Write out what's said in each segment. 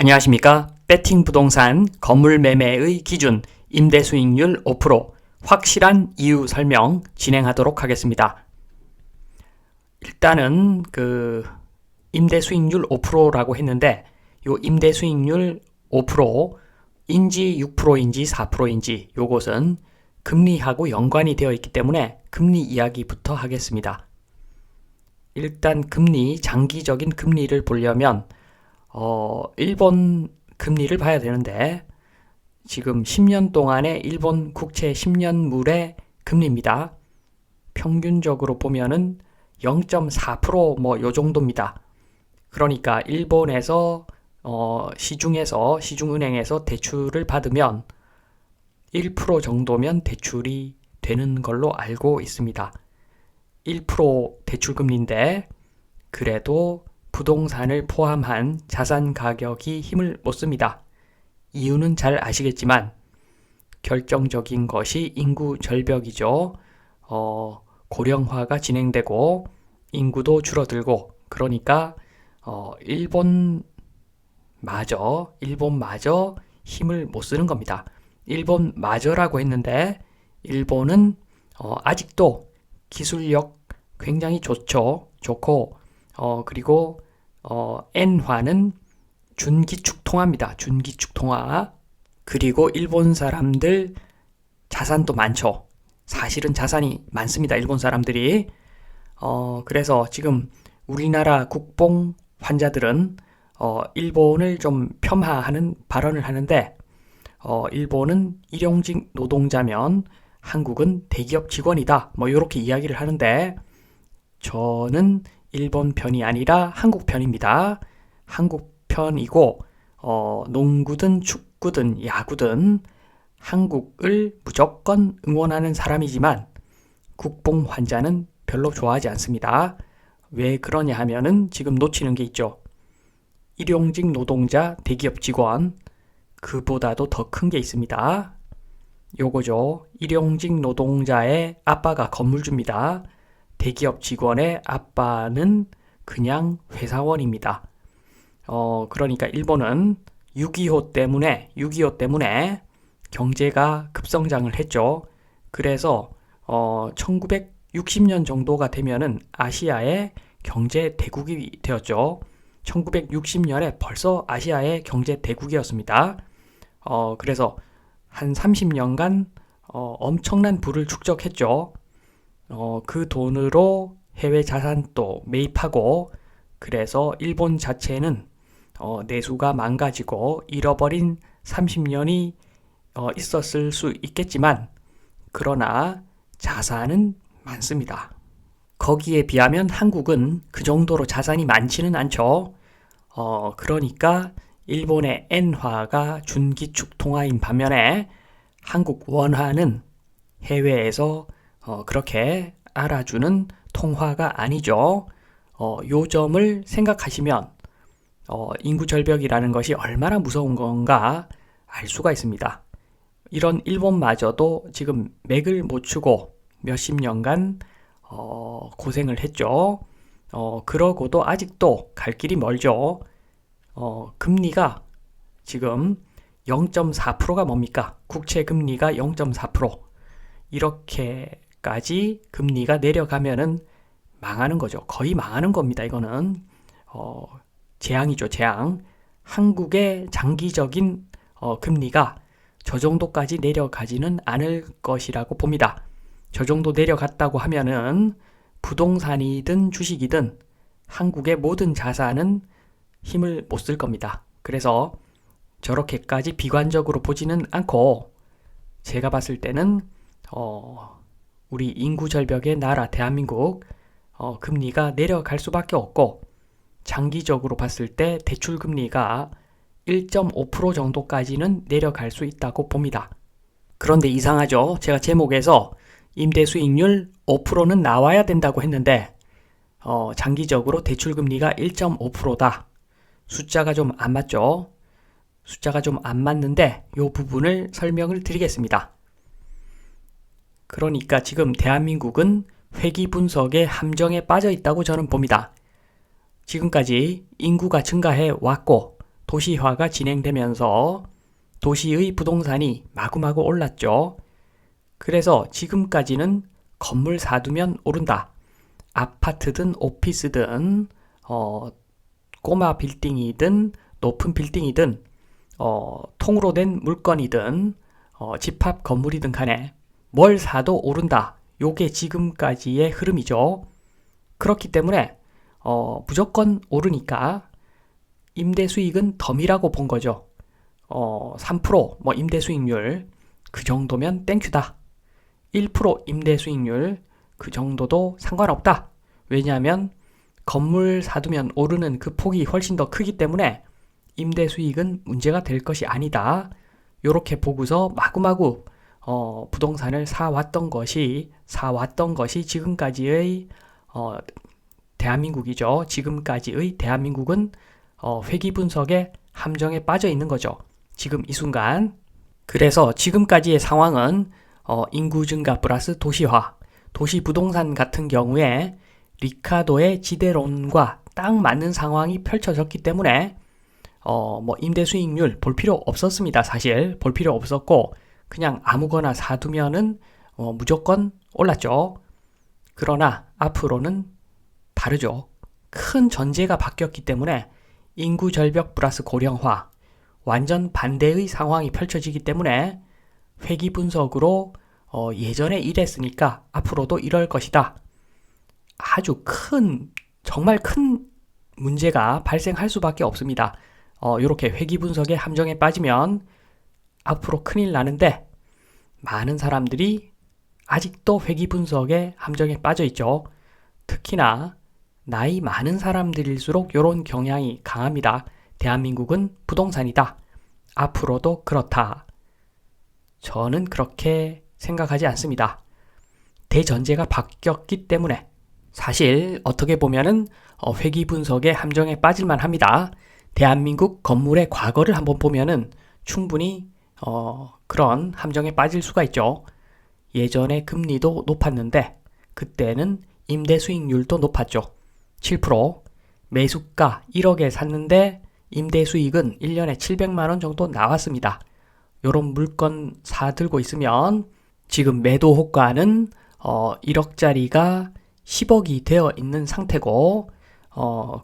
안녕하십니까? 배팅 부동산 건물 매매의 기준 임대 수익률 5% 확실한 이유 설명 진행하도록 하겠습니다. 일단은 임대 수익률 5%라고 했는데 요 임대 수익률 5%인지 6%인지 4%인지 요것은 금리하고 연관이 되어 있기 때문에 금리 이야기부터 하겠습니다. 일단 금리, 장기적인 금리를 보려면 일본 금리를 봐야 되는데 지금 10년 동안의 일본 국채 10년물의 금리입니다. 평균적으로 보면은 0.4% 뭐 요 정도입니다. 그러니까 일본에서 시중은행에서 대출을 받으면 1% 정도면 대출이 되는 걸로 알고 있습니다. 1% 대출 금리인데 그래도 부동산을 포함한 자산 가격이 힘을 못 씁니다. 이유는 잘 아시겠지만 결정적인 것이 인구 절벽이죠. 고령화가 진행되고 인구도 줄어들고 그러니까 일본마저 힘을 못 쓰는 겁니다. 일본마저라고 했는데 일본은 아직도 기술력 굉장히 좋고 그리고 엔화는 준기축 통화입니다. 준기축 통화. 그리고 일본 사람들 자산도 많죠. 사실은 자산이 많습니다. 일본 사람들이. 그래서 지금 우리나라 국뽕 환자들은 일본을 좀 폄하하는 발언을 하는데 일본은 일용직 노동자면 한국은 대기업 직원이다. 뭐 이렇게 이야기를 하는데 저는 일본 편이 아니라 한국 편입니다. 한국 편이고 농구든 축구든 야구든 한국을 무조건 응원하는 사람이지만 국뽕 환자는 별로 좋아하지 않습니다. 왜 그러냐 하면은 지금 놓치는 게 있죠. 일용직 노동자, 대기업 직원 그보다도 더 큰 게 있습니다. 요거죠. 일용직 노동자의 아빠가 건물주입니다. 대기업 직원의 아빠는 그냥 회사원입니다. 그러니까 일본은 6.25 때문에 경제가 급성장을 했죠. 그래서 1960년 정도가 되면은 아시아의 경제 대국이 되었죠. 1960년에 벌써 아시아의 경제 대국이었습니다. 그래서 한 30년간 엄청난 부를 축적했죠. 그 돈으로 해외 자산도 매입하고 그래서 일본 자체는 내수가 망가지고 잃어버린 30년이 있었을 수 있겠지만 그러나 자산은 많습니다. 거기에 비하면 한국은 그 정도로 자산이 많지는 않죠. 그러니까 일본의 엔화가 준기축 통화인 반면에 한국 원화는 해외에서 그렇게 알아주는 통화가 아니죠. 요 점을 생각하시면 인구 절벽이라는 것이 얼마나 무서운 건가 알 수가 있습니다. 이런 일본마저도 지금 맥을 못 추고 몇십 년간 고생을 했죠. 그러고도 아직도 갈 길이 멀죠. 금리가 지금 0.4%가 뭡니까? 국채 금리가 0.4%. 이렇게까지 금리가 내려가면은 망하는 거죠. 거의 망하는 겁니다. 이거는 재앙이죠. 재앙. 한국의 장기적인 금리가 저 정도까지 내려가지는 않을 것이라고 봅니다. 저 정도 내려갔다고 하면은 부동산이든 주식이든 한국의 모든 자산은 힘을 못 쓸 겁니다. 그래서 저렇게까지 비관적으로 보지는 않고 제가 봤을 때는 우리 인구 절벽의 나라 대한민국 금리가 내려갈 수밖에 없고 장기적으로 봤을 때 대출 금리가 1.5% 정도까지는 내려갈 수 있다고 봅니다. 그런데 이상하죠. 제가 제목에서 임대 수익률 5%는 나와야 된다고 했는데 장기적으로 대출 금리가 1.5%다. 숫자가 좀 안 맞죠? 숫자가 좀 안 맞는데 이 부분을 설명을 드리겠습니다. 그러니까 지금 대한민국은 회기 분석의 함정에 빠져 있다고 저는 봅니다. 지금까지 인구가 증가해 왔고 도시화가 진행되면서 도시의 부동산이 마구마구 올랐죠. 그래서 지금까지는 건물 사두면 오른다. 아파트든 오피스든 꼬마 빌딩이든 높은 빌딩이든 통으로 된 물건이든 집합 건물이든 간에 뭘 사도 오른다. 요게 지금까지의 흐름이죠. 그렇기 때문에 무조건 오르니까 임대 수익은 덤이라고 본 거죠. 3% 임대 수익률 그 정도면 땡큐다. 1% 임대 수익률 그 정도도 상관없다. 왜냐하면 건물 사두면 오르는 그 폭이 훨씬 더 크기 때문에 임대 수익은 문제가 될 것이 아니다. 요렇게 보고서 마구마구 부동산을 사왔던 것이 지금까지의 대한민국이죠. 지금까지의 대한민국은 회귀 분석의 함정에 빠져 있는 거죠. 지금 이 순간. 그래서 지금까지의 상황은 인구 증가 플러스 도시화, 도시 부동산 같은 경우에 리카도의 지대론과 딱 맞는 상황이 펼쳐졌기 때문에 임대 수익률 볼 필요 없었습니다. 사실 볼 필요 없었고 그냥 아무거나 사두면은 무조건 올랐죠. 그러나 앞으로는 다르죠. 큰 전제가 바뀌었기 때문에 인구 절벽 플러스 고령화, 완전 반대의 상황이 펼쳐지기 때문에 회귀 분석으로 예전에 이랬으니까 앞으로도 이럴 것이다. 아주 정말 큰 문제가 발생할 수밖에 없습니다. 이렇게 회귀 분석의 함정에 빠지면 앞으로 큰일 나는데 많은 사람들이 아직도 회귀 분석의 함정에 빠져 있죠. 특히나 나이 많은 사람들일수록 이런 경향이 강합니다. 대한민국은 부동산이다. 앞으로도 그렇다. 저는 그렇게 생각하지 않습니다. 대전제가 바뀌었기 때문에 사실 어떻게 보면은 회귀 분석의 함정에 빠질만 합니다. 대한민국 건물의 과거를 한번 보면은 충분히 그런 함정에 빠질 수가 있죠. 예전에 금리도 높았는데 그때는 임대 수익률도 높았죠. 7%. 매수가 1억에 샀는데 임대 수익은 1년에 700만 원 정도 나왔습니다. 요런 물건 사들고 있으면 지금 매도 호가는 1억짜리가 10억이 되어 있는 상태고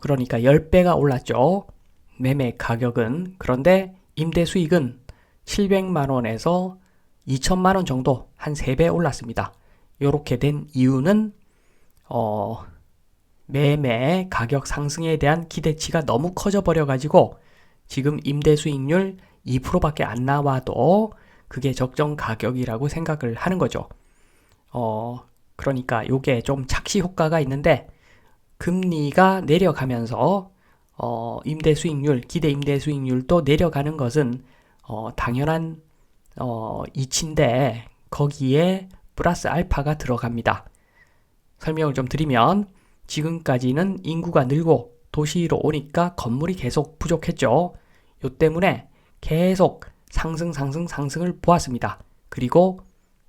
그러니까 10배가 올랐죠. 매매 가격은. 그런데 임대 수익은 700만 원에서 2천만 원 정도 한 3배 올랐습니다. 요렇게 된 이유는 매매 가격 상승에 대한 기대치가 너무 커져 버려 가지고 지금 임대 수익률 2%밖에 안 나와도 그게 적정 가격이라고 생각을 하는 거죠. 그러니까 요게 좀 착시 효과가 있는데 금리가 내려가면서 임대 수익률, 기대 임대 수익률도 내려가는 것은 당연한 이치인데 거기에 플러스 알파가 들어갑니다. 설명을 좀 드리면 지금까지는 인구가 늘고 도시로 오니까 건물이 계속 부족했죠. 요 때문에 계속 상승을 보았습니다. 그리고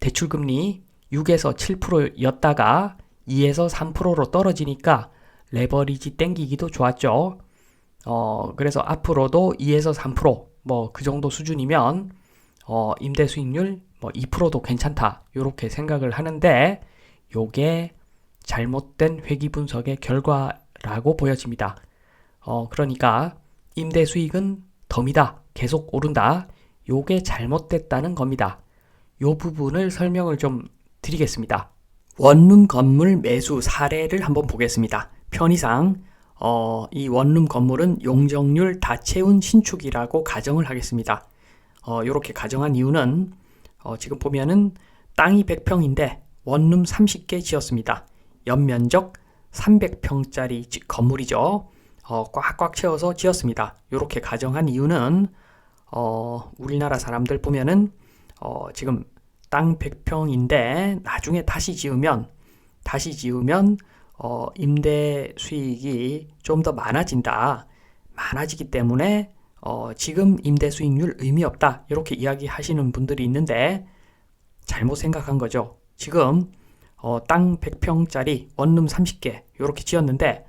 대출금리 6에서 7%였다가 2에서 3%로 떨어지니까 레버리지 땡기기도 좋았죠. 그래서 앞으로도 2에서 3% 그 정도 수준이면 임대 수익률 2%도 괜찮다. 요렇게 생각을 하는데 요게 잘못된 회귀 분석의 결과라고 보여집니다. 그러니까 임대 수익은 덤이다. 계속 오른다. 요게 잘못됐다는 겁니다. 요 부분을 설명을 좀 드리겠습니다. 원룸 건물 매수 사례를 한번 보겠습니다. 편의상 이 원룸 건물은 용적률 다 채운 신축이라고 가정을 하겠습니다. 요렇게 가정한 이유는 지금 보면은 땅이 100평인데 원룸 30개 지었습니다. 연면적 300평짜리 건물이죠. 꽉꽉 채워서 지었습니다. 요렇게 가정한 이유는 우리나라 사람들 보면은 지금 땅 100평인데 나중에 다시 지으면 임대 수익이 좀 더 많아지기 때문에 지금 임대 수익률 의미 없다. 이렇게 이야기하시는 분들이 있는데 잘못 생각한 거죠. 지금 땅 100평짜리 원룸 30개 이렇게 지었는데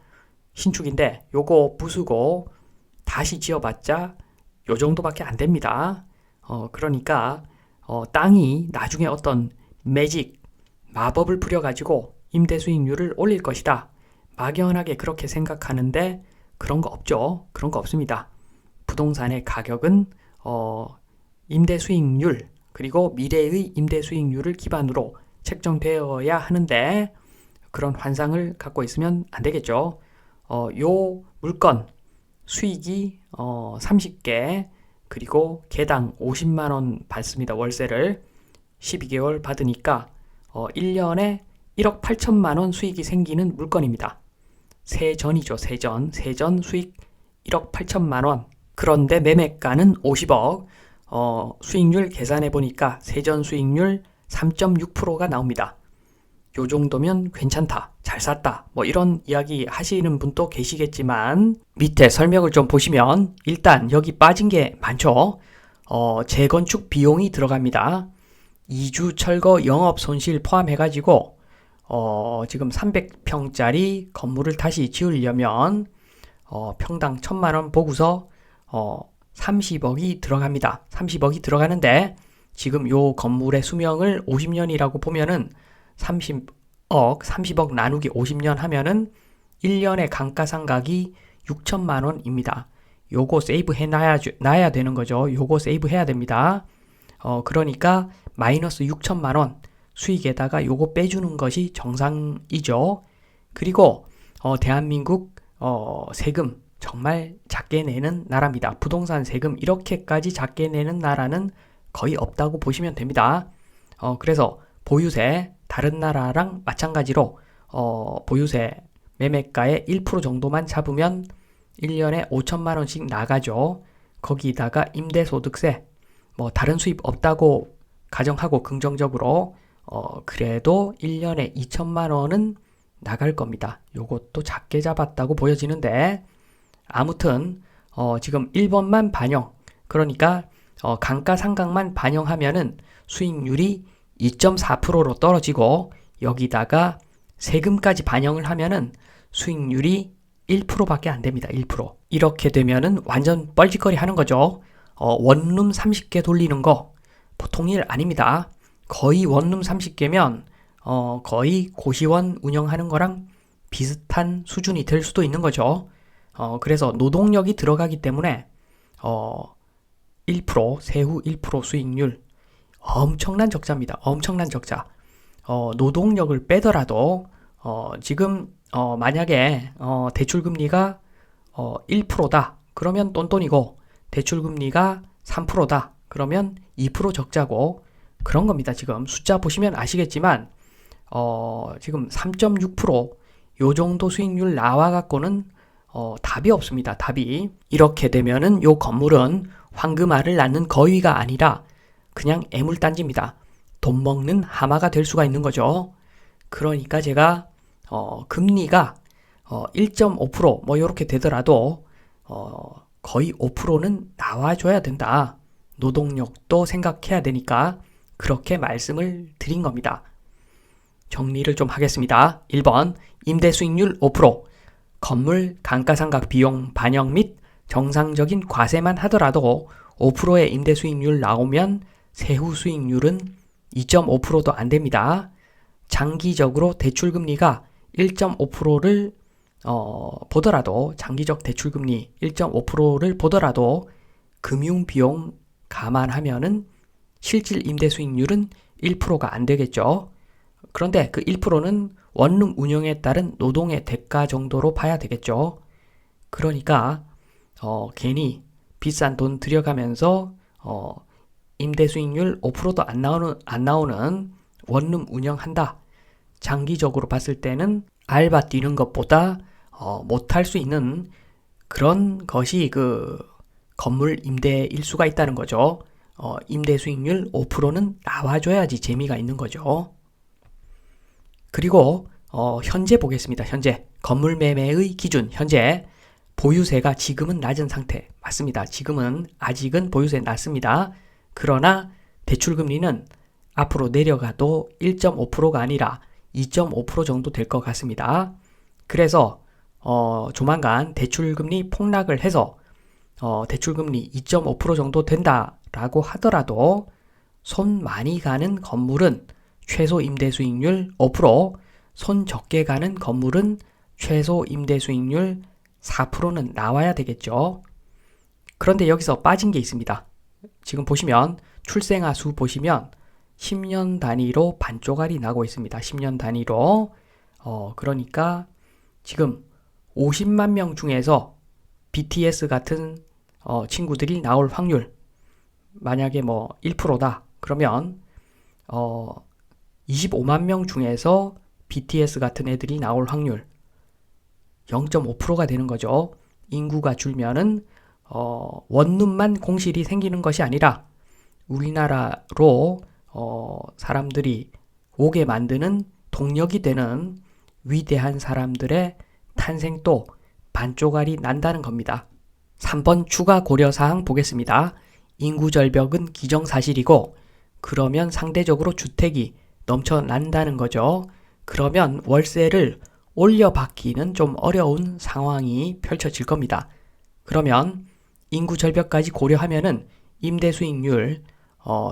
신축인데 요거 부수고 다시 지어봤자 요 정도밖에 안 됩니다. 그러니까 땅이 나중에 어떤 매직, 마법을 부려가지고 임대 수익률을 올릴 것이다. 막연하게 그렇게 생각하는데 그런 거 없죠. 그런 거 없습니다. 부동산의 가격은 임대 수익률 그리고 미래의 임대 수익률을 기반으로 책정되어야 하는데 그런 환상을 갖고 있으면 안 되겠죠. 요 물건 수익이 30개 그리고 개당 50만 원 받습니다. 월세를 12개월 받으니까 1년에 1억 8천만 원 수익이 생기는 물건입니다. 세전이죠. 세전 수익 1억 8천만 원. 그런데 매매가는 50억. 수익률 계산해 보니까 세전 수익률 3.6%가 나옵니다. 요 정도면 괜찮다, 잘 샀다, 뭐 이런 이야기 하시는 분도 계시겠지만 밑에 설명을 좀 보시면 일단 여기 빠진 게 많죠. 재건축 비용이 들어갑니다. 이주 철거 영업 손실 포함해가지고 지금 300평짜리 건물을 다시 지으려면 평당 1,000만 원 보고서 30억이 들어갑니다. 30억이 들어가는데 지금 요 건물의 수명을 50년이라고 보면은 30억 나누기 50년 하면은 1년의 감가상각이 6천만 원입니다. 요거 세이브 해놔야 되는 거죠. 요거 세이브 해야 됩니다. 그러니까 마이너스 6천만 원 수익에다가 요거 빼주는 것이 정상이죠. 그리고 대한민국 세금 정말 작게 내는 나라입니다. 부동산 세금 이렇게까지 작게 내는 나라는 거의 없다고 보시면 됩니다. 그래서 보유세 다른 나라랑 마찬가지로 보유세 매매가의 1% 정도만 잡으면 1년에 5천만 원씩 나가죠. 거기다가 임대소득세 뭐 다른 수입 없다고 가정하고 긍정적으로 그래도 1년에 2천만 원은 나갈 겁니다. 요것도 작게 잡았다고 보여지는데 아무튼 지금 1번만 반영 그러니까 감가상각만 반영하면은 수익률이 2.4%로 떨어지고 여기다가 세금까지 반영을 하면은 수익률이 1%밖에 안 됩니다. 1%. 이렇게 되면은 완전 뻘짓거리 하는 거죠. 원룸 30개 돌리는 거 보통 일 아닙니다. 거의 원룸 30개면 거의 고시원 운영하는 거랑 비슷한 수준이 될 수도 있는 거죠. 그래서 노동력이 들어가기 때문에 1% 세후 1% 수익률 엄청난 적자입니다. 엄청난 적자. 노동력을 빼더라도 지금 만약에 대출금리가 1%다. 그러면 똔똔이고 대출금리가 3%다. 그러면 2% 적자고 그런 겁니다. 지금 숫자 보시면 아시겠지만 지금 3.6%요 정도 수익률 나와갖고는 답이 없습니다. 답이. 이렇게 되면은 요 건물은 황금알을 낳는 거위가 아니라 그냥 애물단지입니다. 돈 먹는 하마가 될 수가 있는 거죠. 그러니까 제가 금리가 1.5%뭐 이렇게 되더라도 거의 5%는 나와줘야 된다. 노동력도 생각해야 되니까 그렇게 말씀을 드린 겁니다. 정리를 좀 하겠습니다. 1번 임대 수익률 5%, 건물 감가상각 비용 반영 및 정상적인 과세만 하더라도 5%의 임대 수익률 나오면 세후 수익률은 2.5%도 안 됩니다. 장기적으로 대출금리가 1.5%를 보더라도 장기적 대출금리 1.5%를 보더라도 금융비용 감안하면은 실질 임대 수익률은 1%가 안 되겠죠. 그런데 그 1%는 원룸 운영에 따른 노동의 대가 정도로 봐야 되겠죠. 그러니까 괜히 비싼 돈 들여가면서 임대 수익률 5%도 안 나오는 원룸 운영한다. 장기적으로 봤을 때는 알바 뛰는 것보다 못할 수 있는 그런 것이 그 건물 임대일 수가 있다는 거죠. 임대 수익률 5%는 나와줘야지 재미가 있는 거죠. 그리고 현재 보겠습니다. 현재 건물 매매의 기준 현재 보유세가 지금은 낮은 상태 맞습니다. 지금은 아직은 보유세 낮습니다. 그러나 대출금리는 앞으로 내려가도 1.5%가 아니라 2.5% 정도 될 것 같습니다. 그래서 조만간 대출금리 폭락을 해서 대출금리 2.5% 정도 된다라고 하더라도 손 많이 가는 건물은 최소 임대 수익률 5%, 손 적게 가는 건물은 최소 임대 수익률 4%는 나와야 되겠죠. 그런데 여기서 빠진 게 있습니다. 지금 보시면 출생아 수 보시면 10년 단위로 반쪽알이 나고 있습니다. 10년 단위로. 그러니까 지금 50만 명 중에서 BTS 같은 친구들이 나올 확률 만약에 뭐 1%다. 그러면 25만 명 중에서 BTS 같은 애들이 나올 확률 0.5%가 되는 거죠. 인구가 줄면은 원룸만 공실이 생기는 것이 아니라 우리나라로 사람들이 오게 만드는 동력이 되는 위대한 사람들의 탄생도 반쪽알이 난다는 겁니다. 3번 추가 고려사항 보겠습니다. 인구 절벽은 기정사실이고 그러면 상대적으로 주택이 넘쳐난다는 거죠. 그러면 월세를 올려받기는 좀 어려운 상황이 펼쳐질 겁니다. 그러면 인구 절벽까지 고려하면은 임대 수익률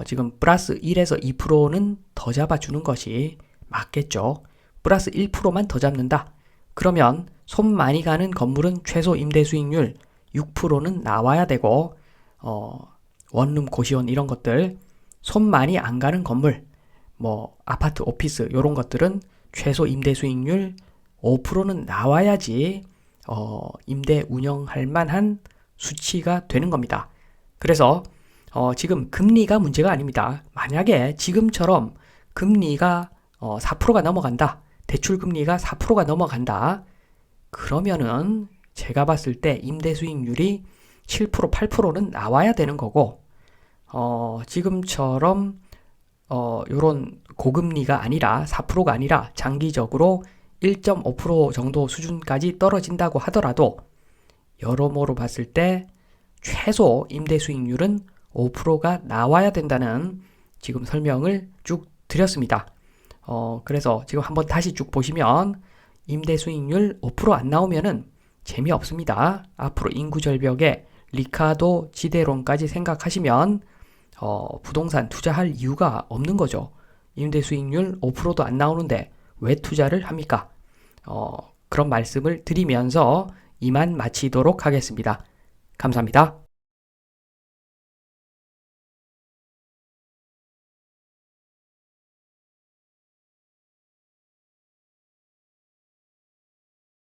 지금 플러스 1에서 2%는 더 잡아주는 것이 맞겠죠. 플러스 1%만 더 잡는다. 그러면 손 많이 가는 건물은 최소 임대 수익률 6%는 나와야 되고 원룸 고시원 이런 것들 손 많이 안 가는 건물 뭐 아파트 오피스 이런 것들은 최소 임대 수익률 5%는 나와야지 임대 운영할 만한 수치가 되는 겁니다. 그래서 지금 금리가 문제가 아닙니다. 만약에 지금처럼 금리가 4%가 넘어간다. 대출 금리가 4%가 넘어간다. 그러면은 제가 봤을 때 임대 수익률이 7%, 8%는 나와야 되는 거고 지금처럼 요런 고금리가 아니라 4%가 아니라 장기적으로 1.5% 정도 수준까지 떨어진다고 하더라도 여러모로 봤을 때 최소 임대 수익률은 5%가 나와야 된다는 지금 설명을 쭉 드렸습니다. 그래서 지금 한번 다시 쭉 보시면 임대 수익률 5%안 나오면은 재미없습니다. 앞으로 인구 절벽에 리카도 지대론까지 생각하시면 부동산 투자할 이유가 없는 거죠. 임대 수익률 5%도 안 나오는데 왜 투자를 합니까? 그런 말씀을 드리면서 이만 마치도록 하겠습니다. 감사합니다.